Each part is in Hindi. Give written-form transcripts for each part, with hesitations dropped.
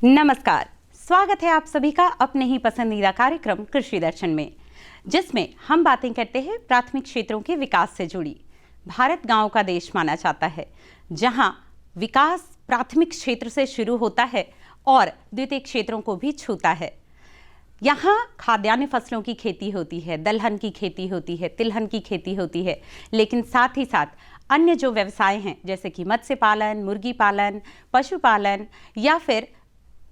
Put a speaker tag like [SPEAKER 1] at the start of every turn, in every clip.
[SPEAKER 1] नमस्कार, स्वागत है आप सभी का अपने ही पसंदीदा कार्यक्रम कृषि दर्शन में, जिसमें हम बातें करते हैं प्राथमिक क्षेत्रों के विकास से जुड़ी। भारत गांव का देश माना जाता है, जहां विकास प्राथमिक क्षेत्र से शुरू होता है और द्वितीयक क्षेत्रों को भी छूता है। यहाँ खाद्यान्न फसलों की खेती होती है, दलहन की खेती होती है, तिलहन की खेती होती है, लेकिन साथ ही साथ अन्य जो व्यवसाय हैं जैसे कि मत्स्य पालन, मुर्गी पालन, पशुपालन या फिर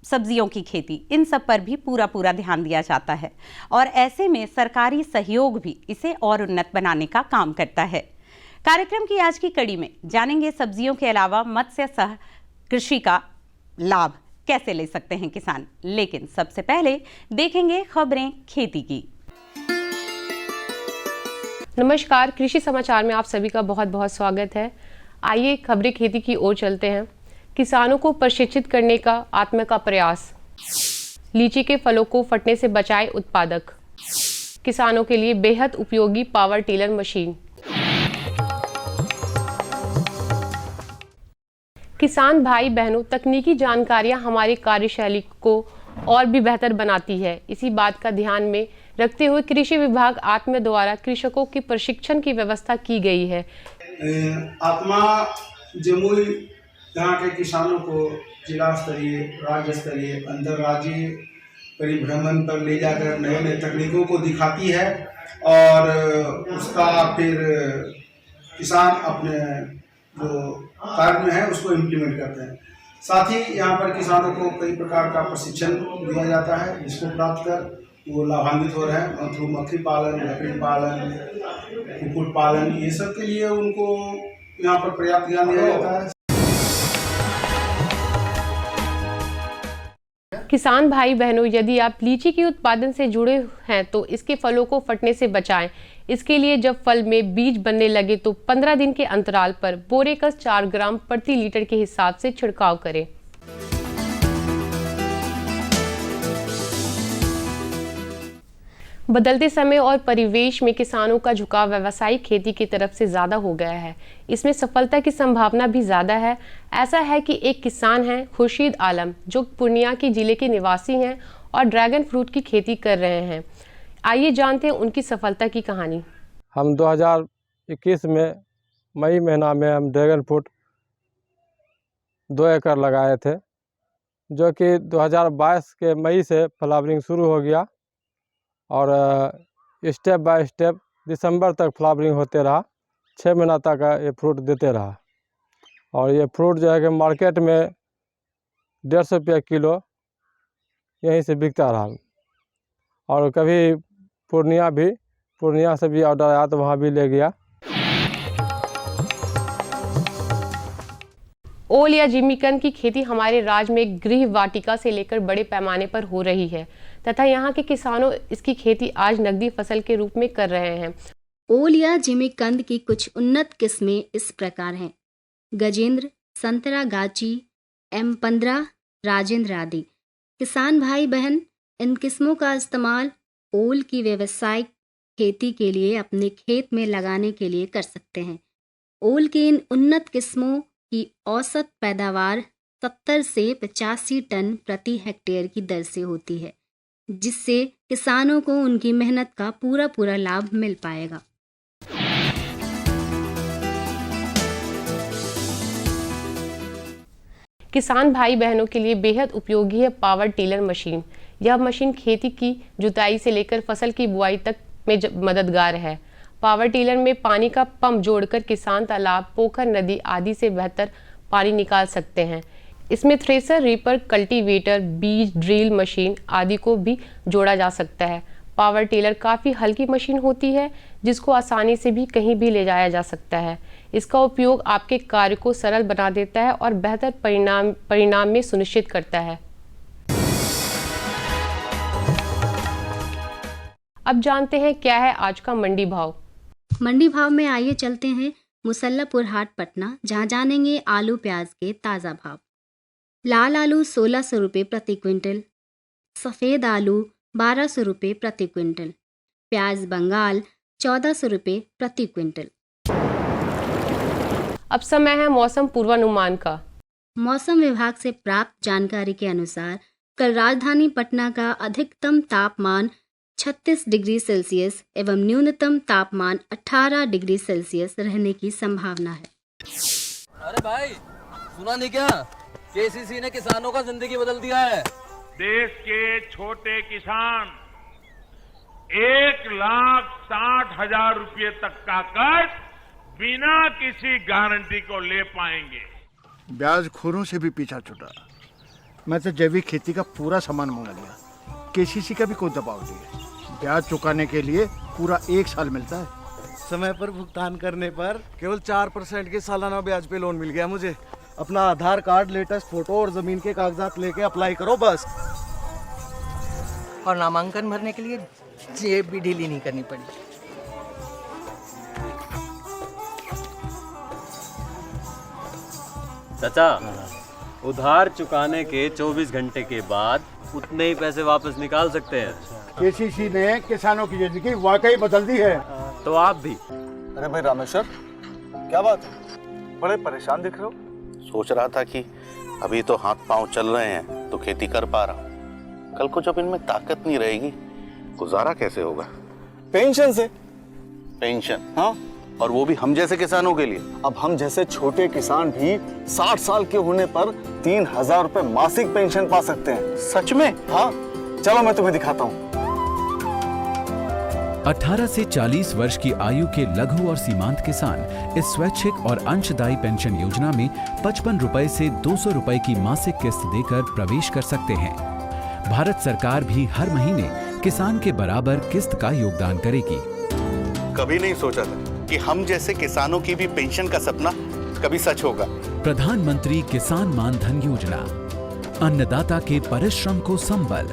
[SPEAKER 1] सब्जियों की खेती, इन सब पर भी पूरा ध्यान दिया जाता है और ऐसे में सरकारी सहयोग भी इसे और उन्नत बनाने का काम करता है। कार्यक्रम की आज की कड़ी में जानेंगे सब्जियों के अलावा मत्स्य सह कृषि का लाभ कैसे ले सकते हैं किसान, लेकिन सबसे पहले देखेंगे खबरें खेती की।
[SPEAKER 2] नमस्कार, कृषि समाचार में आप सभी का बहुत बहुत स्वागत है। आइए खबरें खेती की ओर चलते हैं। किसानों को प्रशिक्षित करने का आत्मा का प्रयास। लीची के फलों को फटने से बचाए उत्पादक। किसानों के लिए बेहद उपयोगी पावर टिलर मशीन। किसान भाई बहनों, तकनीकी जानकारियां हमारी कार्यशैली को और भी बेहतर बनाती है। इसी बात का ध्यान में रखते हुए कृषि विभाग आत्मा द्वारा कृषकों की प्रशिक्षण की व्यवस्था की गई है।
[SPEAKER 3] आत्मा जमुई यहाँ के किसानों को जिला स्तरीय, राज्य स्तरीय, अंतर्राज्यीय परिभ्रमण पर ले जाकर नए नए तकनीकों को दिखाती है और उसका फिर किसान अपने जो कार्य में है उसको इम्प्लीमेंट करते हैं। साथ ही यहाँ पर किसानों को कई प्रकार का प्रशिक्षण दिया जाता है, जिसको प्राप्त कर वो लाभान्वित हो रहे हैं। मधुमक्खी पालन, लकड़ी पालन, कुक्कुट पालन, ये सब के लिए उनको यहाँ पर पर्याप्त ज्ञान दिया जाता है।
[SPEAKER 2] किसान भाई बहनों, यदि आप लीची के उत्पादन से जुड़े हैं तो इसके फलों को फटने से बचाएं। इसके लिए जब फल में बीज बनने लगे तो 15 दिन के अंतराल पर बोरेकस 4 ग्राम प्रति लीटर के हिसाब से छिड़काव करें। बदलते समय और परिवेश में किसानों का झुकाव व्यावसायिक खेती की तरफ से ज़्यादा हो गया है। इसमें सफलता की संभावना भी ज़्यादा है। ऐसा है कि एक किसान हैं खुर्शीद आलम, जो पूर्णिया के जिले के निवासी हैं और ड्रैगन फ्रूट की खेती कर रहे हैं। आइए जानते हैं उनकी सफलता की कहानी।
[SPEAKER 4] हम 2021 में मई महीना में हम ड्रैगन फ्रूट 2 एकड़ लगाए थे, जो कि 2022 के मई से फ्लावरिंग शुरू हो गया और स्टेप बाय स्टेप दिसंबर तक फ्लावरिंग होते रहा। 6 महीना तक ये फ्रूट देते रहा और ये फ्रूट जो है कि मार्केट में 150 रुपये किलो यहीं से बिकता रहा। और कभी पूर्णिया से भी ऑर्डर आया तो वहाँ भी ले गया।
[SPEAKER 2] ओल या जिमीकंद की खेती हमारे राज्य में गृह वाटिका से लेकर बड़े पैमाने पर हो रही है तथा यहाँ के किसानों इसकी खेती आज नकदी फसल के रूप में कर रहे हैं।
[SPEAKER 5] ओल या जिमीकंद की कुछ उन्नत किस्में इस प्रकार हैं: गजेंद्र, संतरा गाची, M15, राजेंद्र आदि। किसान भाई बहन इन किस्मों का इस्तेमाल ओल की व्यावसायिक खेती के लिए अपने खेत में लगाने के लिए कर सकते हैं। ओल की इन उन्नत किस्मों की औसत पैदावार 70 से 85 टन प्रति हेक्टेयर की दर से होती है, जिससे किसानों को उनकी मेहनत का पूरा लाभ मिल पाएगा।
[SPEAKER 2] किसान भाई बहनों के लिए बेहद उपयोगी है पावर टिलर मशीन। यह मशीन खेती की जुताई से लेकर फसल की बुआई तक में मददगार है। पावर टिलर में पानी का पंप जोड़कर किसान तालाब, पोखर, नदी आदि से बेहतर पानी निकाल सकते हैं। इसमें थ्रेसर, रीपर, कल्टीवेटर, बीज ड्रिल मशीन आदि को भी जोड़ा जा सकता है। पावर टिलर काफ़ी हल्की मशीन होती है जिसको आसानी से भी कहीं भी ले जाया जा सकता है। इसका उपयोग आपके कार्य को सरल बना देता है और बेहतर परिणाम में सुनिश्चित करता है। अब जानते हैं क्या है आज का मंडी भाव।
[SPEAKER 5] मंडी भाव में आइए चलते हैं मुसल्लापुर हाट पटना, जहां जानेंगे आलू प्याज के ताज़ा भाव। लाल आलू 1600 रुपये प्रति क्विंटल, सफ़ेद आलू 1200 रुपये प्रति क्विंटल, प्याज बंगाल 1400 रुपये प्रति क्विंटल।
[SPEAKER 2] अब समय है मौसम पूर्वानुमान का।
[SPEAKER 5] मौसम विभाग से प्राप्त जानकारी के अनुसार कल राजधानी पटना का अधिकतम तापमान 36 डिग्री सेल्सियस एवं न्यूनतम तापमान 18 डिग्री सेल्सियस रहने की संभावना है।
[SPEAKER 6] अरे भाई सुना नहीं क्या, केसीसी ने किसानों का जिंदगी बदल दिया है।
[SPEAKER 7] देश के छोटे किसान 1,60,000 रुपये तक का कर्ज बिना किसी गारंटी को ले पाएंगे।
[SPEAKER 8] ब्याज खोरों से भी पीछा छुटा। मैं तो जैविक खेती का पूरा सामान मंगा लिया, केसीसी का भी कोई दबाव नहीं है। ब्याज चुकाने के लिए पूरा 1 साल मिलता है।
[SPEAKER 9] समय पर भुगतान करने पर केवल 4% के सालाना ब्याज पे लोन मिल गया मुझे। अपना आधार कार्ड, लेटेस्ट फोटो और जमीन के कागजात लेके अप्लाई करो बस।
[SPEAKER 10] और नामांकन भरने के लिए जेब भी ढीली नहीं करनी पड़ी।
[SPEAKER 11] चाचा, उधार चुकाने के 24 घंटे के बाद उतने ही पैसे वापस निकाल सकते हैं।
[SPEAKER 8] केसीसी ने किसानों की जिंदगी वाकई बदल दी है।
[SPEAKER 11] तो आप भी।
[SPEAKER 9] अरे भाई रामेश्वर, क्या बात है, बड़े परेशान दिख रहे हो?
[SPEAKER 12] सोच रहा था कि अभी तो हाथ पांव चल रहे हैं तो खेती कर पा रहा हूँ, कल को जब इनमें ताकत नहीं रहेगी गुजारा कैसे होगा?
[SPEAKER 9] पेंशन से।
[SPEAKER 12] पेंशन? हाँ, और वो भी हम जैसे किसानों के लिए।
[SPEAKER 9] अब हम जैसे छोटे किसान भी 60 साल के होने पर 3,000 रुपए मासिक पेंशन पा सकते हैं।
[SPEAKER 12] सच में?
[SPEAKER 9] हाँ, चलो मैं तुम्हें दिखाता हूँ।
[SPEAKER 13] 18 से 40 वर्ष की आयु के लघु और सीमांत किसान इस स्वैच्छिक और अंशदायी पेंशन योजना में 55 रुपए से 200 रुपए की मासिक किस्त देकर प्रवेश कर सकते हैं। भारत सरकार भी हर महीने किसान के बराबर किस्त का योगदान करेगी।
[SPEAKER 12] कभी नहीं सोचा था कि हम जैसे किसानों की भी पेंशन का सपना कभी सच होगा।
[SPEAKER 13] प्रधानमंत्री किसान मान धन योजना, अन्नदाता के परिश्रम को संबल,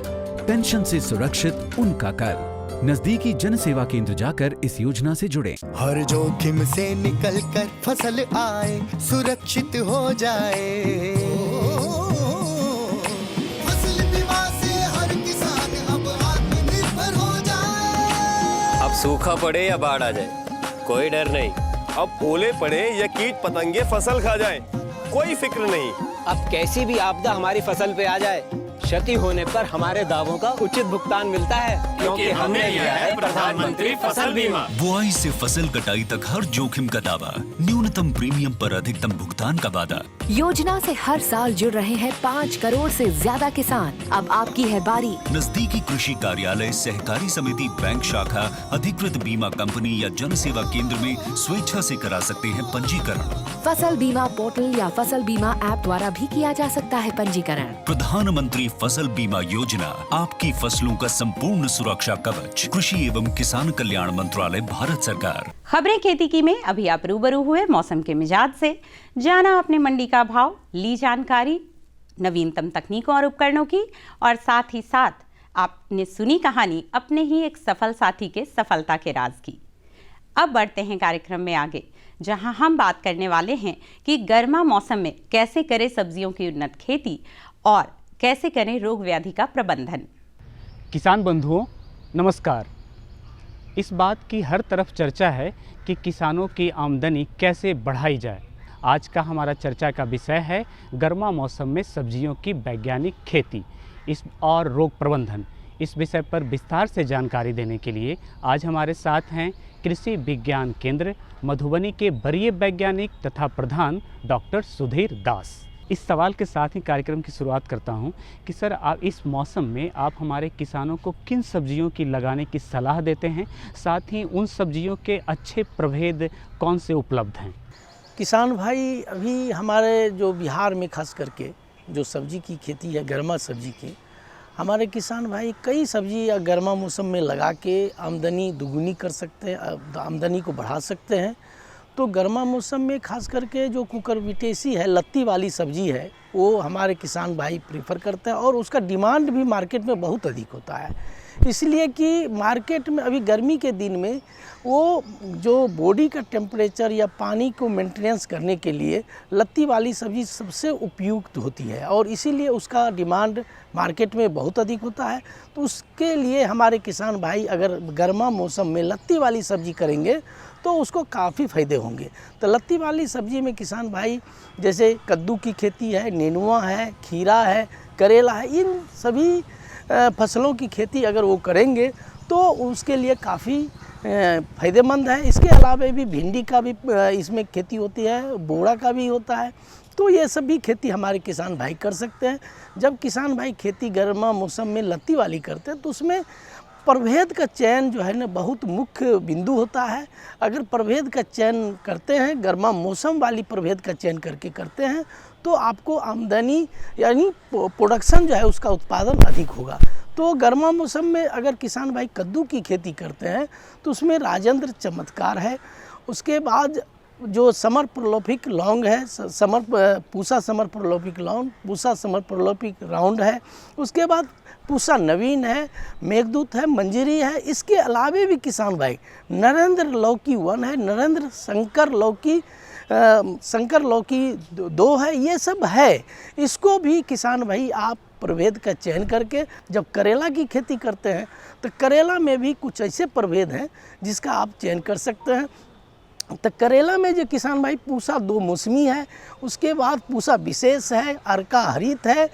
[SPEAKER 13] पेंशन से सुरक्षित उनका कर। नजदीकी जन सेवा केंद्र जाकर इस योजना से जुड़े।
[SPEAKER 14] हर जोखिम से निकल कर फसल आए, सुरक्षित हो जाए। फसल बीमा से हर किसान अब आत्मनिर्भर हो जाए।
[SPEAKER 11] अब सूखा पड़े या बाढ़ आ जाए, कोई डर नहीं।
[SPEAKER 15] अब ओले पड़े या कीट पतंगे फसल खा जाए, कोई फिक्र नहीं।
[SPEAKER 10] अब कैसी भी आपदा हमारी फसल पे आ जाए, क्षति होने पर हमारे दावों का उचित भुगतान मिलता है, क्योंकि हमने लिया है प्रधानमंत्री फसल बीमा।
[SPEAKER 16] बुआई से फसल कटाई तक हर जोखिम का दावा, न्यूनतम प्रीमियम पर अधिकतम भुगतान का वादा।
[SPEAKER 17] योजना से हर साल जुड़ रहे हैं 5 करोड़ से ज्यादा किसान। अब आपकी है बारी।
[SPEAKER 16] नजदीकी कृषि कार्यालय, सहकारी समिति, बैंक शाखा, अधिकृत बीमा कंपनी या जन सेवा केंद्र में स्वेच्छा से करा सकते हैं पंजीकरण।
[SPEAKER 17] फसल बीमा पोर्टल या फसल बीमा ऐप द्वारा भी किया जा सकता है पंजीकरण।
[SPEAKER 16] प्रधानमंत्री फसल बीमा योजना, आपकी फसलों का संपूर्ण सुरक्षा कवच। कृषि एवं किसान कल्याण मंत्रालय, भारत सरकार।
[SPEAKER 1] खबरें खेती की में अभी आप रूबरू हुए मौसम के मिजाज से, जाना अपने मंडी का भाव, ली जानकारी नवीनतम तकनीकों और उपकरणों की, और साथ ही साथ आपने सुनी कहानी अपने ही एक सफल साथी के सफलता के राज की। अब बढ़ते हैं कार्यक्रम में आगे, जहां हम बात करने वाले हैं कि गर्मा मौसम में कैसे करें सब्जियों की उन्नत खेती और कैसे करें रोग व्याधि का प्रबंधन।
[SPEAKER 18] किसान बंधुओं नमस्कार। इस बात की हर तरफ चर्चा है कि किसानों की आमदनी कैसे बढ़ाई जाए। आज का हमारा चर्चा का विषय है गर्मा मौसम में सब्जियों की वैज्ञानिक खेती और रोग प्रबंधन। इस विषय पर विस्तार से जानकारी देने के लिए आज हमारे साथ हैं कृषि विज्ञान केंद्र मधुबनी के वरीय वैज्ञानिक तथा प्रधान डॉक्टर सुधीर दास। इस सवाल के साथ ही कार्यक्रम की शुरुआत करता हूं कि सर, आप इस मौसम में आप हमारे किसानों को किन सब्जियों की लगाने की सलाह देते हैं, साथ ही उन सब्जियों के अच्छे प्रभेद कौन से उपलब्ध हैं?
[SPEAKER 19] किसान भाई, अभी हमारे जो बिहार में खास करके जो सब्जी की खेती है, गर्मा सब्जी की, हमारे किसान भाई कई सब्जी या गर्मा मौसम में लगा के आमदनी दुगुनी कर सकते हैं, आमदनी को बढ़ा सकते हैं। तो गर्मा मौसम में खास करके जो कुकुरबिटेसी है, लत्ती वाली सब्जी है, वो हमारे किसान भाई प्रेफर करते हैं और उसका डिमांड भी मार्केट में बहुत अधिक होता है। इसलिए कि मार्केट में अभी गर्मी के दिन में वो जो बॉडी का टेम्परेचर या पानी को मेंटेनेंस करने के लिए लत्ती वाली सब्ज़ी सबसे उपयुक्त होती है और इसीलिए उसका डिमांड मार्केट में बहुत अधिक होता है। तो उसके लिए हमारे किसान भाई अगर गर्मा मौसम में लत्ती वाली सब्ज़ी करेंगे तो उसको काफ़ी फ़ायदे होंगे। तो लत्ती वाली सब्ज़ी में किसान भाई जैसे कद्दू की खेती है, नेनुआ है, खीरा है, करेला है, इन सभी फसलों की खेती अगर वो करेंगे तो उसके लिए काफ़ी फ़ायदेमंद है। इसके अलावा भी भिंडी का भी इसमें खेती होती है, बोड़ा का भी होता है। तो ये सभी खेती हमारे किसान भाई कर सकते हैं। जब किसान भाई खेती गर्मा मौसम में लत्ती वाली करते हैं तो उसमें प्रभेद का चयन जो है ना बहुत मुख्य बिंदु होता है। अगर प्रभेद का चयन करते हैं, गर्मा मौसम वाली प्रभेद का चयन करके करते हैं तो आपको आमदनी यानी प्रोडक्शन जो है उसका उत्पादन अधिक होगा। तो गर्मा मौसम में अगर किसान भाई कद्दू की खेती करते हैं तो उसमें राजेंद्र चमत्कार है, उसके बाद जो समर प्रोलोफिक लौंग है, पूसा समर प्रोलोफिक लौंग, पूसा समर प्रोलोफिक राउंड है, उसके बाद पूसा नवीन है, मेघदूत है, मंजरी है। इसके अलावे भी किसान भाई नरेंद्र लौकी 1 है, नरेंद्र शंकर लौकी 2 है, ये सब है। इसको भी किसान भाई आप प्रभेद का चयन करके जब करेला की खेती करते हैं तो करेला में भी कुछ ऐसे प्रभेद हैं जिसका आप चयन कर सकते हैं। तो करेला में जो किसान भाई पूसा 2 मौसमी है, उसके बाद पूसा विशेष है, अर्का हरित है,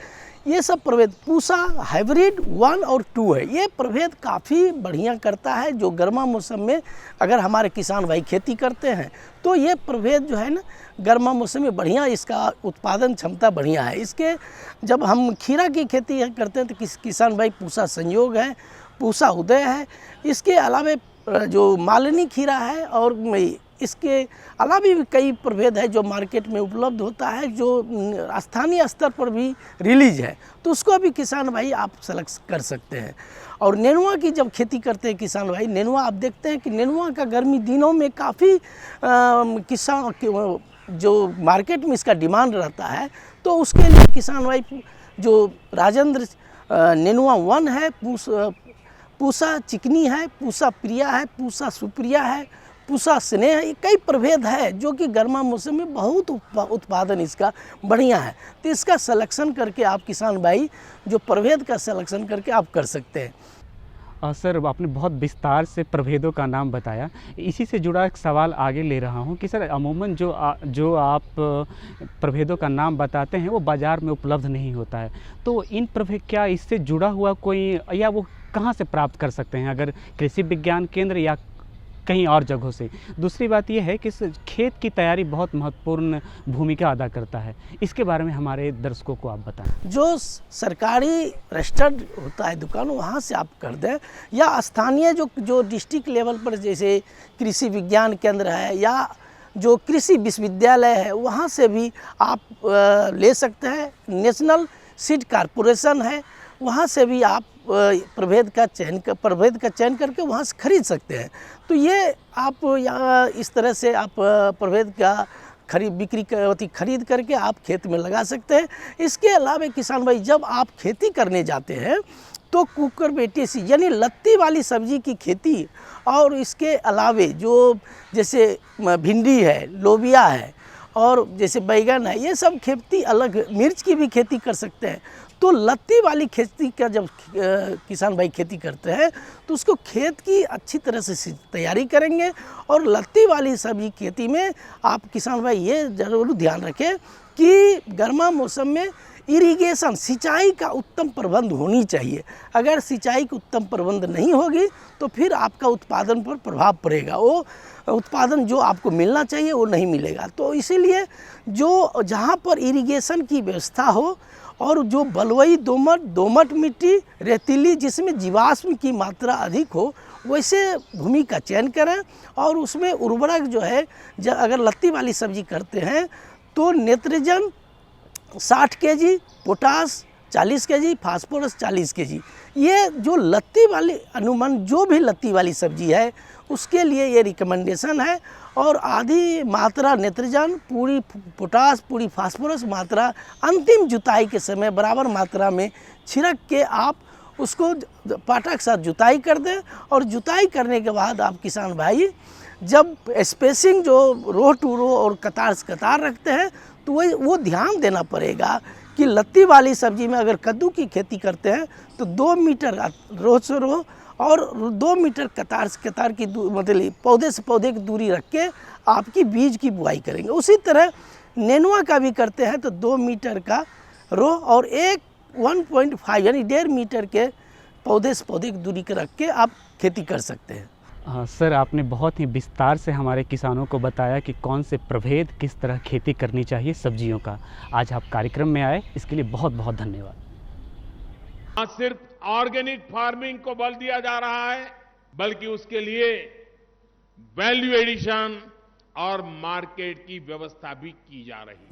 [SPEAKER 19] ये सब प्रभेद, पूसा हाइब्रिड 1 और 2 है। ये प्रभेद काफ़ी बढ़िया करता है। जो गर्मा मौसम में अगर हमारे किसान भाई खेती करते हैं तो ये प्रभेद जो है ना गर्मा मौसम में बढ़िया इसका उत्पादन क्षमता बढ़िया है। इसके जब हम खीरा की खेती करते हैं तो किसान भाई पूसा संयोग है, पूसा उदय है, इसके अलावा जो मालिनी खीरा है और इसके अलावा भी कई प्रभेद है जो मार्केट में उपलब्ध होता है, जो स्थानीय स्तर पर भी रिलीज है, तो उसको भी किसान भाई आप सेलेक्ट कर सकते हैं। और नेनुआ की जब खेती करते हैं किसान भाई, नेनुआ आप देखते हैं कि नेनुआ का गर्मी दिनों में काफ़ी किसान जो मार्केट में इसका डिमांड रहता है, तो उसके लिए किसान भाई जो राजेंद्र नेनुआ 1 है, पूसा चिकनी है, पूसा प्रिया है, पूसा सुप्रिया है, पूसा स्नेह है, कई प्रभेद है जो कि गर्मा मौसम में बहुत उत्पादन इसका बढ़िया है। तो इसका सिलेक्शन करके आप किसान भाई जो प्रभेद का सिलेक्शन करके आप कर सकते हैं।
[SPEAKER 18] सर आपने बहुत विस्तार से प्रभेदों का नाम बताया। इसी से जुड़ा एक सवाल आगे ले रहा हूं कि सर अमूमन जो आप प्रभेदों का नाम बताते हैं वो बाज़ार में उपलब्ध नहीं होता है, तो इन प्रभेद क्या इससे जुड़ा हुआ कोई या वो कहां से प्राप्त कर सकते हैं, अगर कृषि विज्ञान केंद्र या कहीं और जगहों से? दूसरी बात यह है कि खेत की तैयारी बहुत महत्वपूर्ण भूमिका अदा करता है, इसके बारे में हमारे दर्शकों को आप बताएं।
[SPEAKER 19] जो सरकारी रजिस्टर्ड होता है दुकान, वहाँ से आप कर दें, या स्थानीय जो डिस्ट्रिक्ट लेवल पर जैसे कृषि विज्ञान केंद्र है या जो कृषि विश्वविद्यालय है वहाँ से भी आप ले सकते हैं। नेशनल सीड कॉर्पोरेशन है, वहाँ से भी आप प्रभेद का चयन करके वहाँ से खरीद सकते हैं। तो ये आप यहाँ इस तरह से आप प्रभेद का खरीद करके आप खेत में लगा सकते हैं। इसके अलावा किसान भाई जब आप खेती करने जाते हैं तो कुकर बेटेसी यानी लत्ती वाली सब्जी की खेती और इसके अलावे जो जैसे भिंडी है, लोबिया है और जैसे बैगन है, ये सब खेती अलग, मिर्च की भी खेती कर सकते हैं। तो लत्ती वाली खेती का जब किसान भाई खेती करते हैं तो उसको खेत की अच्छी तरह से तैयारी करेंगे। और लत्ती वाली सब्जी खेती में आप किसान भाई ये ज़रूर ध्यान रखें कि गर्मा मौसम में इरिगेशन सिंचाई का उत्तम प्रबंध होनी चाहिए। अगर सिंचाई का उत्तम प्रबंध नहीं होगी तो फिर आपका उत्पादन पर प्रभाव पड़ेगा, वो उत्पादन जो आपको मिलना चाहिए वो नहीं मिलेगा। तो इसीलिए जो जहाँ पर इरिगेशन की व्यवस्था हो और जो बलुई दोमट मिट्टी रेतीली जिसमें जीवाश्म की मात्रा अधिक हो वैसे भूमि का चयन करें। और उसमें उर्वरक जो है अगर लत्ती वाली सब्जी करते हैं तो नेत्रजन 60 kg, potash 40 kg, phosphorus 40 kg, ये जो लत्ती वाली अनुमान जो भी लत्ती वाली सब्जी है उसके लिए ये रिकमेंडेशन है। और आधी मात्रा नेत्रजन, पूरी पोटास, पूरी फास्फोरस मात्रा अंतिम जुताई के समय बराबर मात्रा में छिड़क के आप उसको पाटा के साथ जुताई कर दें। और जुताई करने के बाद आप किसान भाई जब स्पेसिंग जो रो टू रो और कतार से कतार रखते हैं तो वो ध्यान देना पड़ेगा कि लत्ती वाली सब्जी में अगर कद्दू की खेती करते हैं तो 2 मीटर रो से रो और 2 मीटर कतार से कतार की मतलब पौधे से पौधे की दूरी रख के आपकी बीज की बुआई करेंगे। उसी तरह नेनुआ का भी करते हैं तो 2 मीटर का रो और 1.5 यानी 1.5 मीटर के पौधे से पौधे की दूरी के रख के आप खेती कर सकते हैं।
[SPEAKER 18] सर, आपने बहुत ही विस्तार से हमारे किसानों को बताया कि कौन से प्रभेद किस तरह खेती करनी चाहिए सब्जियों का। आज आप कार्यक्रम में आए, इसके लिए बहुत बहुत धन्यवाद।
[SPEAKER 7] आज सिर्फ ऑर्गेनिक फार्मिंग को बल दिया जा रहा है, बल्कि उसके लिए वैल्यू एडिशन और मार्केट की व्यवस्था भी की जा रही है।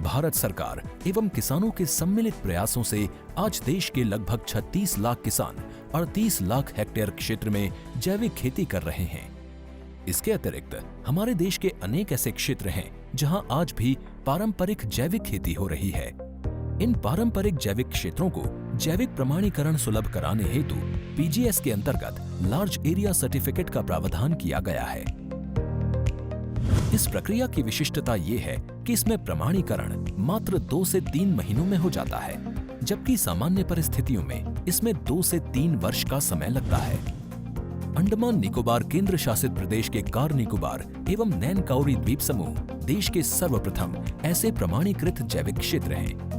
[SPEAKER 13] भारत सरकार एवं किसानों के सम्मिलित प्रयासों से आज देश के लगभग 36 लाख किसान 38 लाख हेक्टेयर क्षेत्र में जैविक खेती कर रहे हैं। इसके अतिरिक्त हमारे देश के अनेक ऐसे क्षेत्र हैं जहां आज भी पारंपरिक जैविक खेती हो रही है। इन पारंपरिक जैविक क्षेत्रों को जैविक प्रमाणीकरण सुलभ कराने हेतु पीजीएस के अंतर्गत लार्ज एरिया सर्टिफिकेट का प्रावधान किया गया है। इस प्रक्रिया की विशिष्टता ये है कि इसमें प्रमाणीकरण मात्र 2 से 3 महीनों में हो जाता है, जबकि सामान्य परिस्थितियों में इसमें 2 से 3 वर्ष का समय लगता है। अंडमान निकोबार केंद्र शासित प्रदेश के कार निकोबार एवं नैन काउरी द्वीप समूह देश के सर्वप्रथम ऐसे प्रमाणीकृत जैविक क्षेत्र हैं।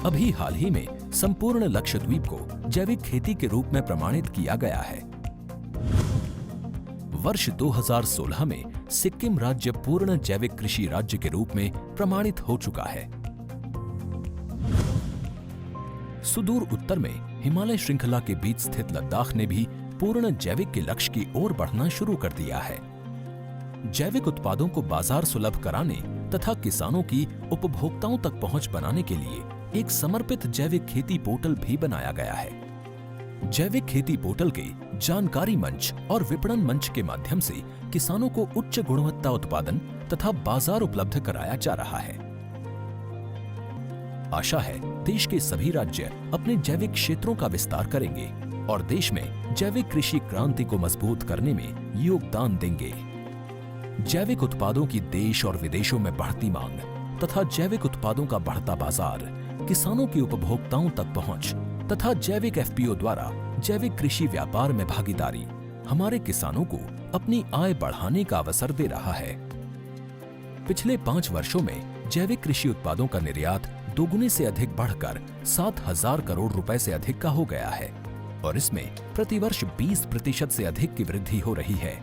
[SPEAKER 13] अभी हाल ही में संपूर्ण लक्षद्वीप को जैविक खेती के रूप में प्रमाणित किया गया है। वर्ष 2016 में सिक्किम राज्य पूर्ण जैविक कृषि राज्य के रूप में प्रमाणित हो चुका है। सुदूर उत्तर में हिमालय श्रृंखला के बीच स्थित लद्दाख ने भी पूर्ण जैविक के लक्ष्य की ओर बढ़ना शुरू कर दिया है। जैविक उत्पादों को बाजार सुलभ कराने तथा किसानों की उपभोक्ताओं तक पहुंच बनाने के लिए एक समर्पित जैविक खेती पोर्टल भी बनाया गया है। जैविक खेती पोर्टल के जानकारी मंच और विपणन मंच के माध्यम से किसानों को उच्च गुणवत्ता उत्पादन तथा बाजार उपलब्ध कराया जा रहा है। आशा है देश के सभी राज्य अपने जैविक क्षेत्रों का विस्तार करेंगे और देश में जैविक कृषि क्रांति को मजबूत करने में योगदान देंगे। जैविक उत्पादों की देश और विदेशों में बढ़ती मांग तथा जैविक उत्पादों का बढ़ता बाजार, किसानों की उपभोक्ताओं तक पहुंच तथा जैविक एफपीओ द्वारा जैविक कृषि व्यापार में भागीदारी हमारे किसानों को अपनी आय बढ़ाने का अवसर दे रहा है। पिछले 5 वर्षों में जैविक कृषि उत्पादों का निर्यात दोगुने से अधिक बढ़कर 7,000 करोड़ रुपए से अधिक का हो गया है और इसमें प्रतिवर्ष 20% से अधिक की वृद्धि हो रही है।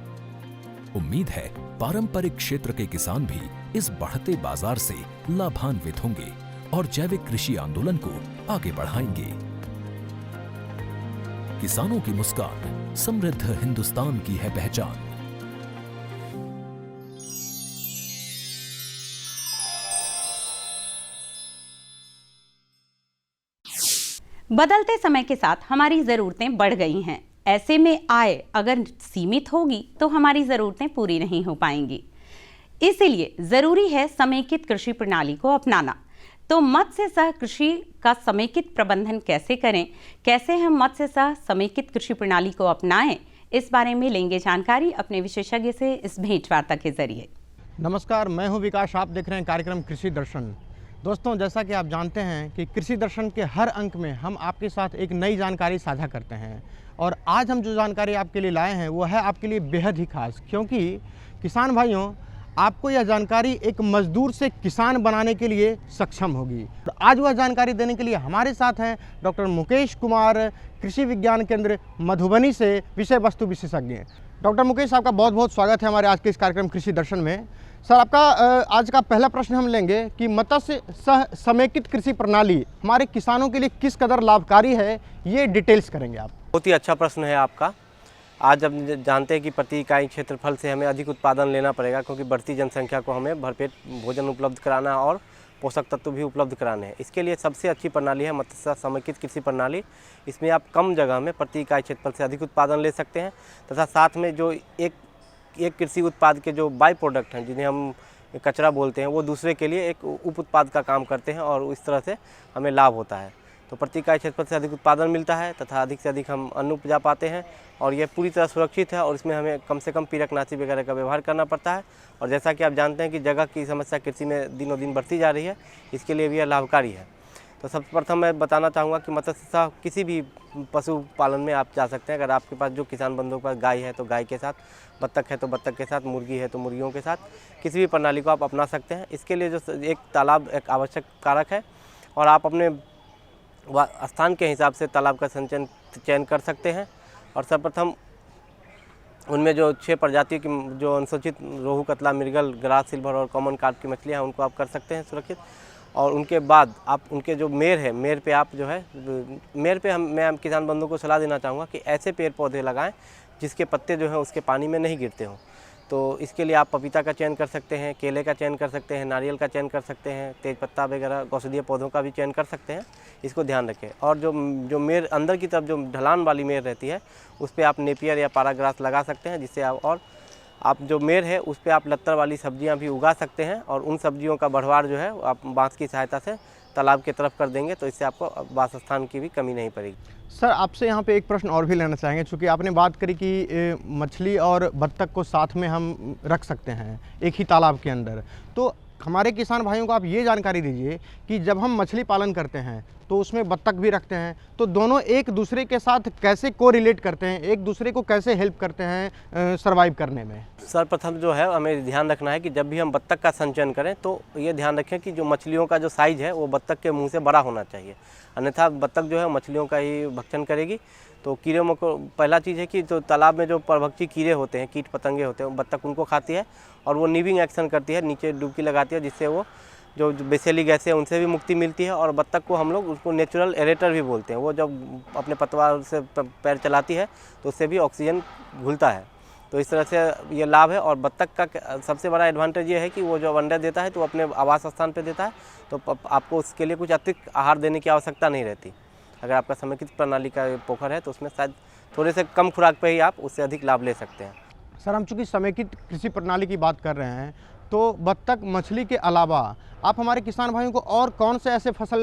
[SPEAKER 13] उम्मीद है पारंपरिक क्षेत्र के किसान भी इस बढ़ते बाजार से लाभान्वित होंगे और जैविक कृषि आंदोलन को आगे बढ़ाएंगे। किसानों की मुस्कान समृद्ध हिंदुस्तान की है पहचान।
[SPEAKER 1] बदलते समय के साथ हमारी ज़रूरतें बढ़ गई हैं। ऐसे में आय अगर सीमित होगी तो हमारी ज़रूरतें पूरी नहीं हो पाएंगी। इसीलिए ज़रूरी है समेकित कृषि प्रणाली को अपनाना। तो मत्स्य सह कृषि का समेकित प्रबंधन कैसे करें, कैसे हम मत्स्य सह समेकित कृषि प्रणाली को अपनाएं, इस बारे में लेंगे जानकारी अपने विशेषज्ञ से इस भेंटवार्ता के जरिए।
[SPEAKER 9] नमस्कार, मैं हूं विकास। आप देख रहे हैं कार्यक्रम कृषि दर्शन। दोस्तों, जैसा कि आप जानते हैं कि कृषि दर्शन के हर अंक में हम आपके साथ एक नई जानकारी साझा करते हैं और आज हम जो जानकारी आपके लिए लाए हैं वो है आपके लिए बेहद ही खास, क्योंकि किसान भाइयों आपको यह जानकारी एक मजदूर से किसान बनाने के लिए सक्षम होगी। तो आज वह जानकारी देने के लिए हमारे साथ हैं डॉक्टर मुकेश कुमार, कृषि विज्ञान केंद्र मधुबनी से विषय वस्तु विशेषज्ञ। डॉक्टर मुकेश, आपका बहुत बहुत स्वागत है हमारे आज के इस कार्यक्रम कृषि दर्शन में। सर, आपका आज का पहला प्रश्न हम लेंगे कि मत्स्य सह समेकित कृषि प्रणाली हमारे किसानों के लिए किस कदर लाभकारी है, ये डिटेल्स करेंगे आप।
[SPEAKER 20] बहुत ही अच्छा प्रश्न है आपका। आज हम जानते हैं कि प्रति इकाई क्षेत्रफल से हमें अधिक उत्पादन लेना पड़ेगा, क्योंकि बढ़ती जनसंख्या को हमें भरपेट भोजन उपलब्ध कराना और पोषक तत्व भी उपलब्ध कराने हैं। इसके लिए सबसे अच्छी प्रणाली है मत्स्य समेकित कृषि प्रणाली। इसमें आप कम जगह में प्रति इकाई क्षेत्रफल से अधिक उत्पादन ले सकते हैं तथा साथ में जो एक कृषि उत्पाद के जो बाई प्रोडक्ट हैं, जिन्हें हम कचरा बोलते हैं, वो दूसरे के लिए एक उप उत्पाद का काम करते हैं और इस तरह से हमें लाभ होता है। तो प्रति इकाई क्षेत्रफल से अधिक उत्पादन मिलता है तथा अधिक से अधिक हम अन्न उपजा पाते हैं और यह पूरी तरह सुरक्षित है और इसमें हमें कम से कम पीड़कनाशी वगैरह का व्यवहार करना पड़ता है। और जैसा कि आप जानते हैं कि जगह की समस्या कृषि में दिनों दिन बढ़ती जा रही है, इसके लिए भी यह लाभकारी है। तो सर्वप्रथम मैं बताना चाहूँगा कि मत्स्य सह किसी भी पशुपालन में आप जा सकते हैं। अगर आपके पास जो किसान बंधुओं के पास गाय है तो गाय के साथ, बत्तख है तो बत्तख के साथ, मुर्गी है तो मुर्गियों के साथ, किसी भी प्रणाली को आप अपना सकते हैं। इसके लिए जो एक तालाब एक आवश्यक कारक है और आप अपने स्थान के हिसाब से तालाब का चयन कर सकते हैं। और सर्वप्रथम उनमें जो 6 प्रजातियों की जो अनुसूचित रोहू, कतला, मृगल, ग्रास सिल्वर और कॉमन कार्प की मछलियाँ हैं उनको आप कर सकते हैं सुरक्षित। और उनके बाद आप उनके जो मेर है, मेर पे आप जो है मेर पे मैं किसान बंधुओं को सलाह देना चाहूँगा कि ऐसे पेड़ पौधे लगाएं जिसके पत्ते जो हैं उसके पानी में नहीं गिरते हों। तो इसके लिए आप पपीता का चयन कर सकते हैं, केले का चयन कर सकते हैं, नारियल का चयन कर सकते हैं, तेज़पत्ता वगैरह औषधीय पौधों का भी चयन कर सकते हैं। इसको ध्यान रखें। और जो मेर अंदर की तरफ जो ढलान वाली मेर रहती है उस पर आप नेपियर या पाराग्रास लगा सकते हैं, जिससे आप जो मेर है उस पर आप लत्तर वाली सब्जियां भी उगा सकते हैं और उन सब्जियों का बढ़वार जो है आप बांस की सहायता से तालाब की तरफ कर देंगे तो इससे आपको वास स्थान की भी कमी नहीं पड़ेगी।
[SPEAKER 9] सर आपसे यहाँ पे एक प्रश्न और भी लेना चाहेंगे, चूँकि आपने बात करी कि मछली और बत्तख को साथ में हम रख सकते हैं एक ही तालाब के अंदर, तो हमारे किसान भाइयों को आप ये जानकारी दीजिए कि जब हम मछली पालन करते हैं तो उसमें बत्तख भी रखते हैं, तो दोनों एक दूसरे के साथ कैसे कोरिलेट करते हैं, एक दूसरे को कैसे हेल्प करते हैं सर्वाइव करने में?
[SPEAKER 20] सर्वप्रथम जो है हमें ध्यान रखना है कि जब भी हम बत्तख का संचयन करें तो ये ध्यान रखें कि जो मछलियों का जो साइज़ है वो बत्तख के मुंह से बड़ा होना चाहिए, अन्यथा बत्तख जो है मछलियों का ही भक्षण करेगी। तो कीड़े मकोड़ों, पहला चीज़ है कि जो तालाब में जो परभक्षी कीड़े होते हैं, कीट पतंगे होते हैं, बत्तख उनको खाती है और वो नीविंग एक्शन करती है, नीचे डुबकी लगाती है, जिससे वो जो बेसिली गैस है उनसे भी मुक्ति मिलती है। और बत्तख को हम लोग उसको नेचुरल एरेटर भी बोलते हैं, वो जब अपने पतवार से पैर चलाती है तो उससे भी ऑक्सीजन घुलता है। तो इस तरह से ये लाभ है। और बत्तख का सबसे बड़ा एडवांटेज ये है कि वो जब अंडे देता है तो अपने आवास स्थान पे देता है, तो आपको उसके लिए कुछ अतिरिक्त आहार देने की आवश्यकता नहीं रहती। अगर आपका समेकित प्रणाली का पोखर है तो उसमें शायद थोड़े से कम खुराक पे ही आप उससे अधिक लाभ ले सकते हैं।
[SPEAKER 9] सर हम चूँकि समेकित कृषि प्रणाली की बात कर रहे हैं तो बत्तख मछली के अलावा आप हमारे किसान भाइयों को और कौन से ऐसे फसल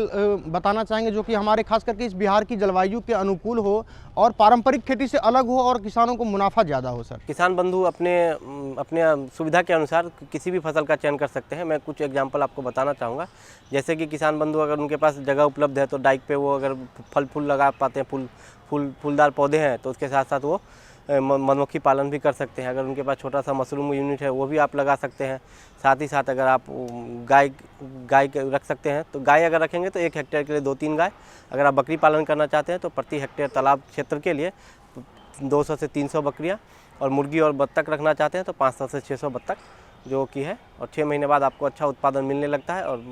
[SPEAKER 9] बताना चाहेंगे जो कि हमारे खास करके इस बिहार की जलवायु के अनुकूल हो और पारंपरिक खेती से अलग हो और किसानों को मुनाफा ज़्यादा हो? सर
[SPEAKER 20] किसान बंधु अपने सुविधा के अनुसार किसी भी फसल का चयन कर सकते हैं। मैं कुछ एग्जांपल आपको बताना चाहूँगा। जैसे कि किसान बंधु अगर उनके पास जगह उपलब्ध है तो डाइक पे वो अगर फल फूल लगा पाते हैं, फूलदार पौधे हैं, तो उसके साथ साथ वो मधुमक्खी पालन भी कर सकते हैं। अगर उनके पास छोटा सा मशरूम यूनिट है वो भी आप लगा सकते हैं। साथ ही साथ अगर आप गाय रख सकते हैं तो गाय अगर रखेंगे तो 1 हेक्टेयर के लिए 2-3 गाय। अगर आप बकरी पालन करना चाहते हैं तो प्रति हेक्टेयर तालाब क्षेत्र के लिए 200 से 300 बकरियां, और मुर्गी और बत्तख रखना चाहते हैं तो 500 से 600 बत्तख जो कि है। और 6 महीने बाद आपको अच्छा उत्पादन मिलने लगता है और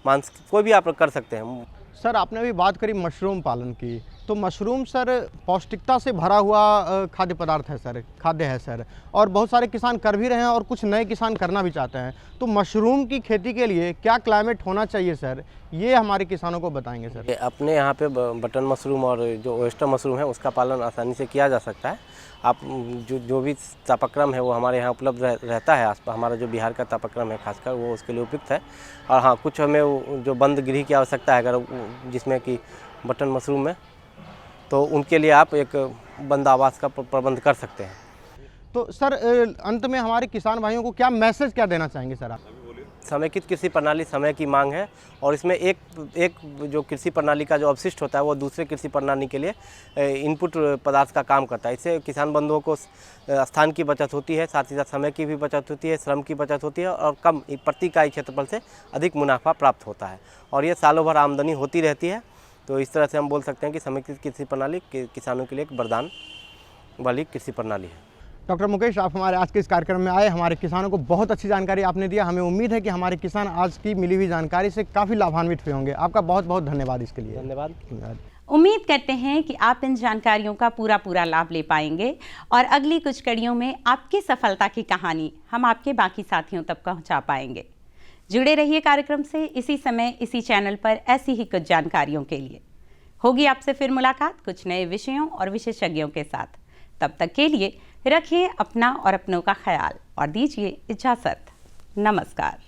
[SPEAKER 20] मांस कोई भी आप कर सकते हैं।
[SPEAKER 9] सर आपने अभी बात करी मशरूम पालन की, तो मशरूम सर पौष्टिकता से भरा हुआ खाद्य पदार्थ है सर, खाद्य है सर, और बहुत सारे किसान कर भी रहे हैं और कुछ नए किसान करना भी चाहते हैं। तो मशरूम की खेती के लिए क्या क्लाइमेट होना चाहिए सर, ये हमारे किसानों को बताएंगे सर।
[SPEAKER 20] अपने यहाँ पे बटन मशरूम और जो ओयस्टर मशरूम है उसका पालन आसानी से किया जा सकता है। आप जो भी तापक्रम है वो हमारे यहाँ उपलब्ध रहता है। हमारा जो बिहार का तापक्रम है खासकर वो उसके लिए उपयुक्त है। और हाँ, कुछ हमें जो बंद गृह की आवश्यकता है अगर जिसमें कि बटन मशरूम में, तो उनके लिए आप एक बंद आवास का प्रबंध कर सकते हैं।
[SPEAKER 9] तो सर अंत में हमारे किसान भाइयों को क्या मैसेज क्या देना चाहेंगे सर आप?
[SPEAKER 20] समेकित कृषि प्रणाली समय की मांग है और इसमें एक जो कृषि प्रणाली का जो अवशिष्ट होता है वो दूसरे कृषि प्रणाली के लिए इनपुट पदार्थ का काम करता है। इससे किसान बंधुओं को स्थान की बचत होती है, साथ ही साथ समय की भी बचत होती है, श्रम की बचत होती है और कम प्रति इकाई क्षेत्रफल से अधिक मुनाफा प्राप्त होता है और ये सालों भर आमदनी होती रहती है। तो इस तरह से हम बोल सकते हैं कि समेकित कृषि प्रणाली किसानों के लिए एक वरदान वाली कृषि प्रणाली है।
[SPEAKER 9] डॉक्टर मुकेश, आप हमारे आज के इस कार्यक्रम में आए, हमारे किसानों को बहुत अच्छी जानकारी आपने दिया। हमें उम्मीद है कि हमारे किसान आज की मिली हुई जानकारी से काफ़ी लाभान्वित हुए होंगे। आपका बहुत बहुत धन्यवाद इसके लिए।
[SPEAKER 20] धन्यवाद।
[SPEAKER 1] उम्मीद करते हैं कि आप इन जानकारियों का पूरा लाभ ले पाएंगे और अगली कुछ कड़ियों में आपकी सफलता की कहानी हम आपके बाकी साथियों तक पहुंचा पाएंगे। जुड़े रहिए कार्यक्रम से इसी समय इसी चैनल पर ऐसी ही कुछ जानकारियों के लिए। होगी आपसे फिर मुलाकात कुछ नए विषयों और विशेषज्ञों के साथ। तब तक के लिए रखिए अपना और अपनों का ख्याल और दीजिए इजाजत। नमस्कार।